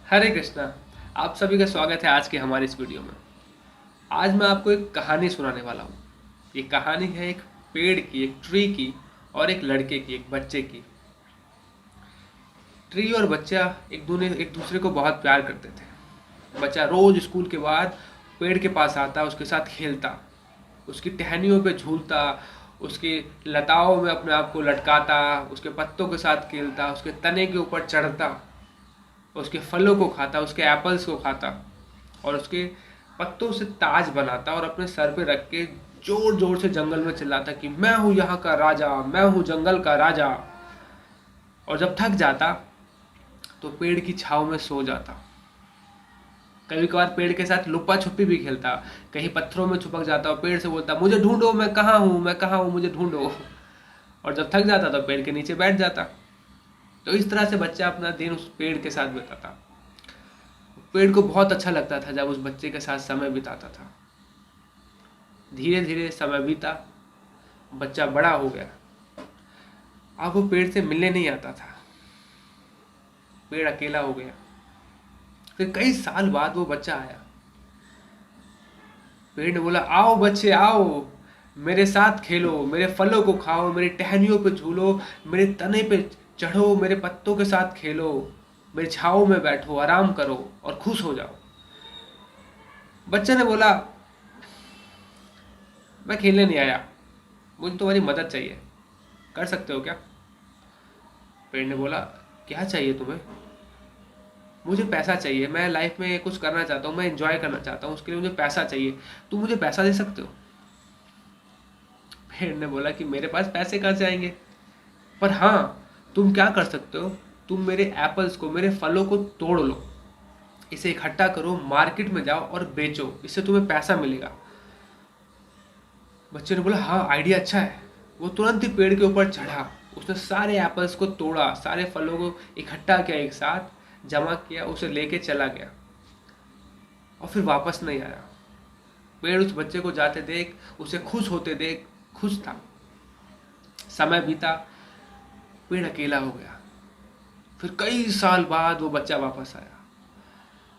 हरे कृष्णा। आप सभी का स्वागत है आज के हमारे इस वीडियो में। आज मैं आपको एक कहानी सुनाने वाला हूँ। ये कहानी है एक पेड़ की, एक ट्री की और एक लड़के की, एक बच्चे की। ट्री और बच्चा एक दूसरे को बहुत प्यार करते थे। बच्चा रोज स्कूल के बाद पेड़ के पास आता, उसके साथ खेलता, उसकी टहनियों पे झूलता, उसकी लताओं में अपने आप को लटकाता, उसके पत्तों के साथ खेलता, उसके तने के ऊपर चढ़ता, उसके फलों को खाता, उसके एप्पल्स को खाता और उसके पत्तों से ताज बनाता और अपने सर पे रख के जोर जोर से जंगल में चिल्लाता कि मैं हूं यहाँ का राजा, मैं हूं जंगल का राजा। और जब थक जाता तो पेड़ की छाव में सो जाता। कभी कभार पेड़ के साथ लुप्पा छुपी भी खेलता, कहीं पत्थरों में छुपक जाता और पेड़ से बोलता मुझे ढूंढो, मैं कहाँ हूँ, मैं कहाँ हूँ, मुझे ढूंढो। और जब थक जाता तो पेड़ के नीचे बैठ जाता। तो इस तरह से बच्चा अपना दिन उस पेड़ के साथ बिताता। पेड़ को बहुत अच्छा लगता था जब उस बच्चे के साथ समय बिताता था। धीरे धीरे समय बीता, बच्चा बड़ा हो गया। अब वो पेड़ से मिलने नहीं आता था, पेड़ अकेला हो गया। फिर कई साल बाद वो बच्चा आया। पेड़ ने बोला आओ बच्चे आओ, मेरे साथ खेलो, मेरे फलों को खाओ, मेरी टहनियों पे झूलो, मेरे तने पे चढ़ो, मेरे पत्तों के साथ खेलो, मेरी छाओ में बैठो, आराम करो और खुश हो जाओ। बच्चे ने बोला मैं खेलने नहीं आया, मुझे तुम्हारी मदद चाहिए, कर सकते हो क्या? पेड़ ने बोला क्या चाहिए तुम्हें? मुझे पैसा चाहिए, मैं लाइफ में कुछ करना चाहता हूँ, मैं एंजॉय करना चाहता हूँ, उसके लिए मुझे पैसा चाहिए, तुम मुझे पैसा दे सकते हो? पेड़ ने बोला कि मेरे पास पैसे कहाँ से आएंगे, पर हाँ तुम क्या कर सकते हो, तुम मेरे एप्पल्स को, मेरे फलों को तोड़ लो, इसे इकट्ठा करो, मार्केट में जाओ और बेचो, इससे तुम्हें पैसा मिलेगा। बच्चे ने बोला हाँ आइडिया अच्छा है। वो तुरंत ही पेड़ के ऊपर चढ़ा, उसने सारे एप्पल्स को तोड़ा, सारे फलों को इकट्ठा किया, एक साथ जमा किया, उसे लेके चला गया और फिर वापस नहीं आया। पेड़ उस बच्चे को जाते देख, उसे खुश होते देख खुश था। समय बीता, पेड़ अकेला हो गया। फिर कई साल बाद वो बच्चा वापस आया।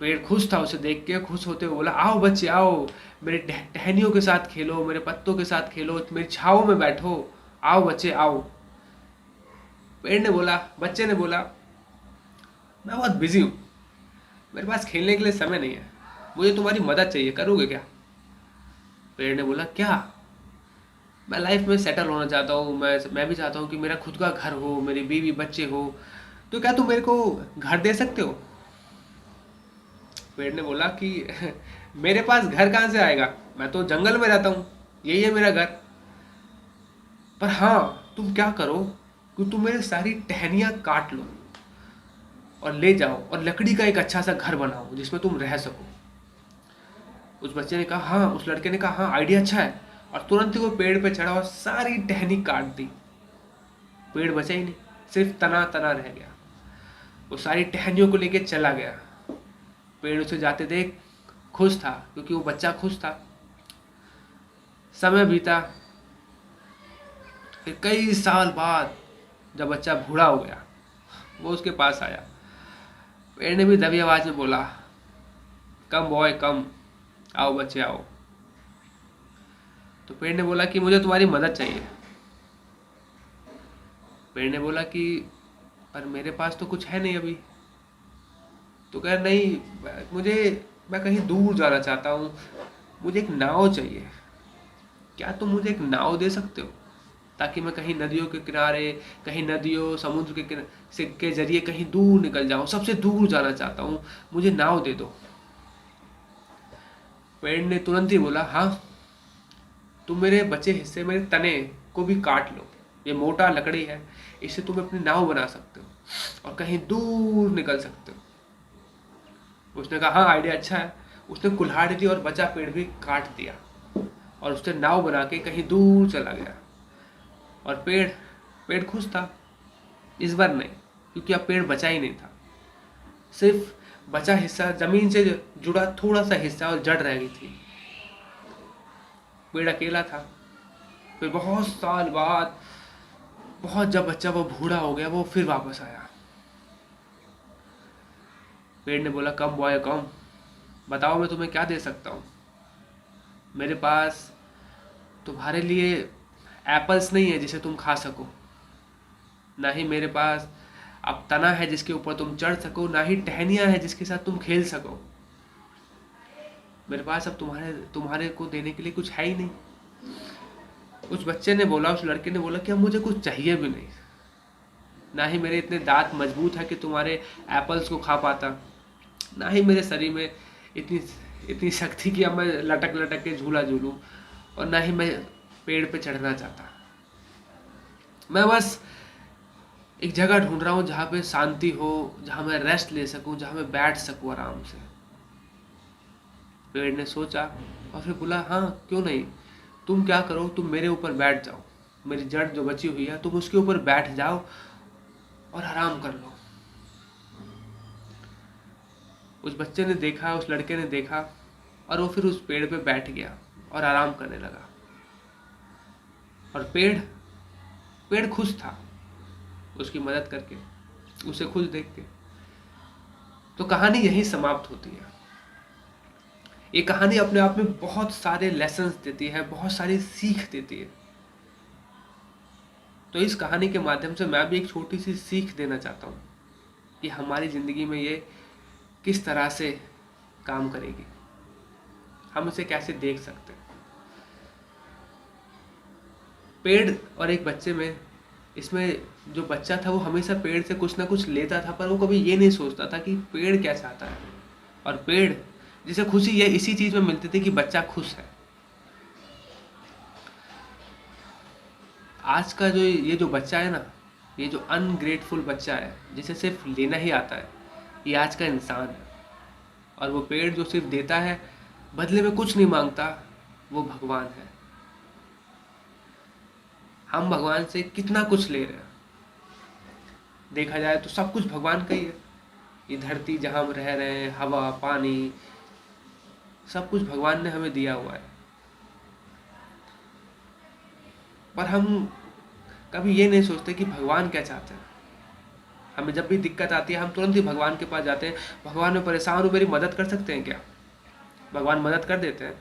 पेड़ खुश था, उसे देख के खुश होते हुए बोला आओ बच्चे आओ, मेरे टहनियों के साथ खेलो, मेरे पत्तों के साथ खेलो, मेरी छाओ में बैठो, आओ बच्चे आओ। पेड़ ने बोला, बच्चे ने बोला मैं बहुत बिजी हूँ, मेरे पास खेलने के लिए समय नहीं है, मुझे तुम्हारी मदद चाहिए, करोगे क्या? पेड़ ने बोला क्या? मैं लाइफ में सेटल होना चाहता हूँ, मैं भी चाहता हूँ कि मेरा खुद का घर हो, मेरी बीवी बच्चे हो, तो क्या तुम मेरे को घर दे सकते हो? पेड़ ने बोला कि मेरे पास घर कहाँ से आएगा, मैं तो जंगल में रहता हूँ, यही है मेरा घर। पर हाँ तुम क्या करो कि तुम मेरे सारी टहनियाँ काट लो और ले जाओ और लकड़ी का एक अच्छा सा घर बनाओ जिसमें तुम रह सको। उस बच्चे ने कहा हाँ, उस लड़के ने कहा हाँ आइडिया अच्छा है, और तुरंत ही वो पेड़ पे चढ़ा और सारी टहनी काट दी। पेड़ बचा ही नहीं, सिर्फ तना तना रह गया। वो सारी टहनियों को लेके चला गया। पेड़ उसे जाते देख खुश था, क्योंकि वो बच्चा खुश था। समय बीता, फिर कई साल बाद जब बच्चा बूढ़ा हो गया, वो उसके पास आया। पेड़ ने भी दबी आवाज में बोला कम बॉय कम, आओ बच्चे आओ। तो पेड़ ने बोला कि मुझे तुम्हारी मदद चाहिए। पेड़ ने बोला कि पर मेरे पास तो कुछ है नहीं अभी। तो कह नहीं, मुझे, मैं कहीं दूर जाना चाहता हूँ, मुझे एक नाव चाहिए, क्या तुम मुझे एक नाव दे सकते हो, ताकि मैं कहीं नदियों के किनारे, कहीं नदियों समुद्र के से के जरिए कहीं दूर निकल जाऊं, सबसे दूर जाना चाहता हूँ, मुझे नाव दे दो। पेड़ ने तुरंत ही बोला हाँ, तुम मेरे बचे हिस्से, मेरे तने को भी काट लो, ये मोटा लकड़ी है, इससे तुम अपनी नाव बना सकते हो और कहीं दूर निकल सकते हो। उसने कहा हाँ आइडिया अच्छा है। उसने कुल्हाड़ी दी और बचा पेड़ भी काट दिया और उसने नाव बना के कहीं दूर चला गया। और पेड़ पेड़ खुश था। इस बार नहीं, क्योंकि अब पेड़ बचा ही नहीं था, सिर्फ बचा हिस्सा, जमीन से जुड़ा थोड़ा सा हिस्सा और जड़ रह गई थी। पेड़ अकेला था। फिर बहुत साल बाद, बहुत जब बच्चा वो बूढ़ा हो गया, वो फिर वापस आया। पेड़ ने बोला, कम बॉय कम, बताओ मैं तुम्हें क्या दे सकता हूँ। मेरे पास तुम्हारे लिए एप्पल्स नहीं है जिसे तुम खा सको, ना ही मेरे पास अब तना है जिसके ऊपर तुम चढ़ सको, ना ही टहनियाँ है जिसके साथ तुम खेल सको। मेरे पास अब तुम्हारे तुम्हारे को देने के लिए कुछ है ही नहीं। उस बच्चे ने बोला, उस लड़के ने बोला कि अब मुझे कुछ चाहिए भी नहीं, ना ही मेरे इतने दांत मजबूत है कि तुम्हारे एप्पल्स को खा पाता, ना ही मेरे शरीर में इतनी इतनी शक्ति कि अब मैं लटक लटक के झूला झूलूं, और ना ही मैं पेड़ पे चढ़ना चाहता। मैं बस एक जगह ढूंढ रहा हूँ जहाँ पे शांति हो, जहाँ मैं रेस्ट ले सकूँ, जहाँ मैं बैठ सकूँ आराम से। पेड़ ने सोचा और फिर बोला, हाँ क्यों नहीं, तुम क्या करो, तुम मेरे ऊपर बैठ जाओ, मेरी जड़ जो बची हुई है तुम उसके ऊपर बैठ जाओ और आराम कर लो। उस बच्चे ने देखा, उस लड़के ने देखा, और वो फिर उस पेड़ पे बैठ गया और आराम करने लगा। और पेड़ पेड़ खुश था उसकी मदद करके, उसे खुश देख के। तो कहानी यहीं समाप्त होती है। ये कहानी अपने आप में बहुत सारे लेसन्स देती है, बहुत सारी सीख देती है। तो इस कहानी के माध्यम से मैं भी एक छोटी सी सीख देना चाहता हूँ कि हमारी ज़िंदगी में ये किस तरह से काम करेगी, हम इसे कैसे देख सकते हैं। पेड़ और एक बच्चे में, इसमें जो बच्चा था वो हमेशा पेड़ से कुछ ना कुछ लेता था, पर वो कभी ये नहीं सोचता था कि पेड़ क्या चाहता है। और पेड़ जिसे खुशी ये इसी चीज़ में मिलती थी कि बच्चा खुश है। आज का जो ये जो बच्चा है ना, ये जो अनग्रेटफुल बच्चा है जिसे सिर्फ लेना ही आता है, ये आज का इंसान है। और वो पेड़ जो सिर्फ देता है, बदले में कुछ नहीं मांगता, वो भगवान है। हम भगवान से कितना कुछ ले रहे हैं, देखा जाए तो सब कुछ भगवान का ही है। ये धरती जहाँ हम रह रहे हैं, हवा पानी, सब कुछ भगवान ने हमें दिया हुआ है। पर हम कभी ये नहीं सोचते कि भगवान क्या चाहते हैं। हमें जब भी दिक्कत आती है हम तुरंत ही भगवान के पास जाते हैं, भगवान मैं परेशान हूँ, मेरी मदद कर सकते हैं क्या। भगवान मदद कर देते हैं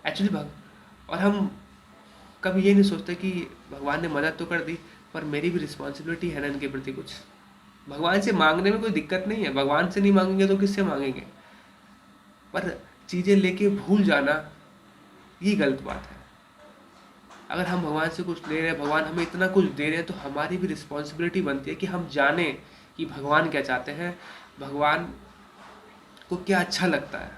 एक्चुअली और हम कभी ये नहीं सोचते कि भगवान ने मदद तो कर दी, पर मेरी भी रिस्पॉन्सिबिलिटी है ना इनके प्रति कुछ। भगवान से मांगने में कोई दिक्कत नहीं है, भगवान से नहीं मांगेंगे तो किससे मांगेंगे। पर चीज़ें लेके भूल जाना ये गलत बात है। अगर हम भगवान से कुछ ले रहे हैं, भगवान हमें इतना कुछ दे रहे हैं, तो हमारी भी रिस्पॉन्सिबिलिटी बनती है कि हम जाने कि भगवान क्या चाहते हैं, भगवान को क्या अच्छा लगता है।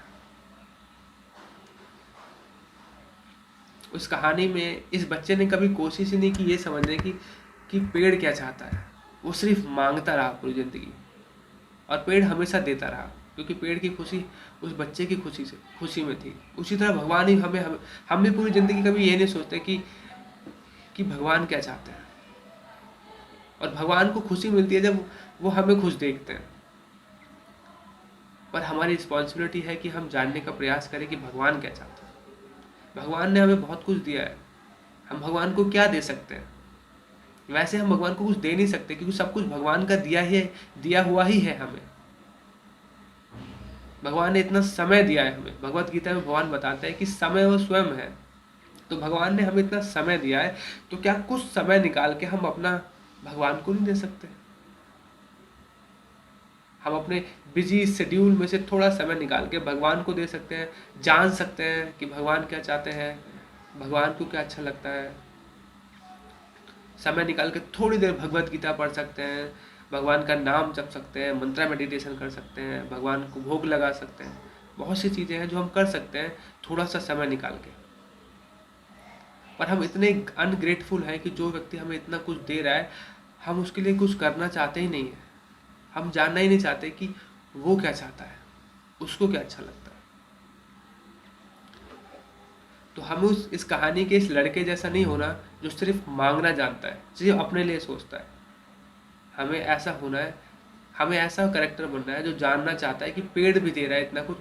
उस कहानी में इस बच्चे ने कभी कोशिश ही नहीं की ये समझने की कि पेड़ क्या चाहता है। वो सिर्फ मांगता रहा पूरी ज़िंदगी, और पेड़ हमेशा देता रहा, क्योंकि पेड़ की खुशी उस बच्चे की खुशी में थी। उसी तरह भगवान ही हम भी पूरी ज़िंदगी कभी ये नहीं सोचते कि भगवान क्या चाहते हैं। और भगवान को खुशी मिलती है जब वो हमें खुश देखते हैं। पर हमारी रिस्पॉन्सिबिलिटी है कि हम जानने का प्रयास करें कि भगवान क्या चाहते हैं। भगवान ने हमें बहुत कुछ दिया है, हम भगवान को क्या दे सकते हैं। वैसे हम भगवान को कुछ दे नहीं सकते, क्योंकि सब कुछ भगवान का दिया हुआ ही है हमें। भगवान ने इतना समय दिया है हमें। भगवत गीता में भगवान बताता है कि समय वो स्वयं है। तो भगवान ने हमें इतना समय दिया है, तो क्या कुछ समय निकाल के हम अपना भगवान को नहीं दे सकते। हम अपने बिजी शेड्यूल में से थोड़ा समय निकाल के भगवान को दे सकते हैं, जान सकते हैं कि भगवान क्या चाहते हैं, भगवान को क्या अच्छा लगता है। समय निकाल के थोड़ी देर भगवत गीता पढ़ सकते हैं, भगवान का नाम जप सकते हैं, मंत्र मेडिटेशन कर सकते हैं, भगवान को भोग लगा सकते हैं। बहुत सी चीज़ें हैं जो हम कर सकते हैं थोड़ा सा समय निकाल के। पर हम इतने अनग्रेटफुल हैं कि जो व्यक्ति हमें इतना कुछ दे रहा है, हम उसके लिए कुछ करना चाहते ही नहीं है। हम जानना ही नहीं चाहते कि वो क्या चाहता है, उसको क्या अच्छा लगता है। तो हमें इस कहानी के इस लड़के जैसा नहीं होना जो सिर्फ मांगना जानता है, सिर्फ अपने लिए सोचता है। हमें ऐसा होना है, हमें ऐसा कैरेक्टर बनना है जो जानना चाहता है कि पेड़ भी दे रहा है इतना कुछ,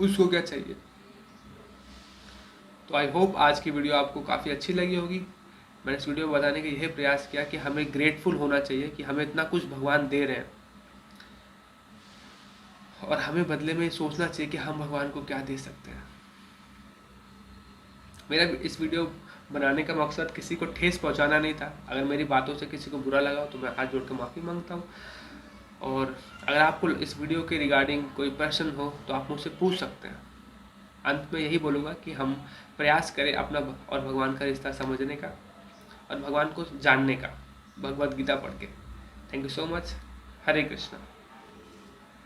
उसको क्या चाहिए। तो आई होप आज की वीडियो आपको काफ़ी अच्छी लगी होगी। मैंने इस वीडियो में बताने का यही प्रयास किया कि हमें ग्रेटफुल होना चाहिए कि हमें इतना कुछ भगवान दे रहे हैं। और हमें बदले में सोचना चाहिए कि हम भगवान को क्या दे सकते हैं। मेरा इस वीडियो बनाने का मकसद किसी को ठेस पहुंचाना नहीं था। अगर मेरी बातों से किसी को बुरा लगा तो मैं हाथ जोड़ के माफ़ी मांगता हूँ। और अगर आपको इस वीडियो के रिगार्डिंग कोई प्रश्न हो तो आप मुझसे पूछ सकते हैं। अंत में यही बोलूँगा कि हम प्रयास करें अपना और भगवान का रिश्ता समझने का और भगवान को जानने का, भगवद गीता पढ़ के। Thank you so much. Hare Krishna.